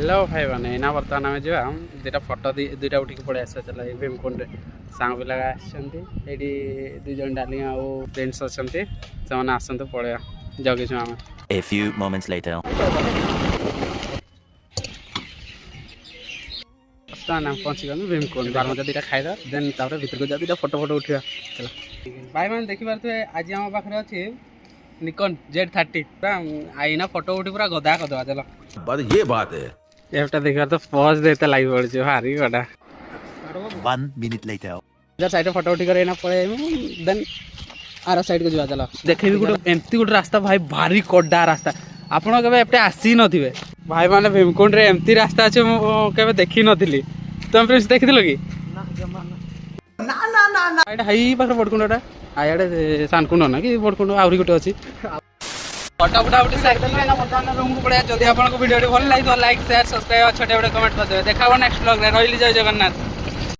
Hello भाई मैंने ना बर्तमान आम जा दुटा फटो दुईटा उठिक पड़े आस चल भीमकुंड सांग पिला आसती दुई जन डाली आउ फ्रेंड्स अच्छा से आसतु पड़े जगीचु आम A few moments later. बर्तमान आम पहुँची गलु भीमकुंड बारमजा दुटा खाईदा देन भितर को जा दुटा फोटो फोटो उठा चल भाई मैंने देखिपे आज आम पाखे अच्छी निकॉन Z30 आईना फोटो उठी पूरा गदा करदे चलो ये बात है एटा देखा तो पॉज देते लगी पड़े भारी गड़ा 1 minute later. इधर साइड फोटो उठी कर पड़े देन आर साइड को जा चलो देखे गोटे एमती गोटे रास्ता भाई भारी कड़ा रास्ता आपड़ के आसी नथिबे भाई माने भीमकुंड रे एमती रास्ता अच्छे के देखी नी तुम फ्रेंड्स देखिल कि ना हाई पाखे बड़कुंडा आड़े सानकुंड ना कि बड़कुंड आहरी गोटे अच्छी फटा फटा उठी साइड रूम को पड़े जब आपको वीडियो भल लगे लाइक शेयर सब्सक्राइब छोटे बड़े कमेंट करदे देखा नेक्स्ट ब्लॉग रे रही जय जगन्नाथ।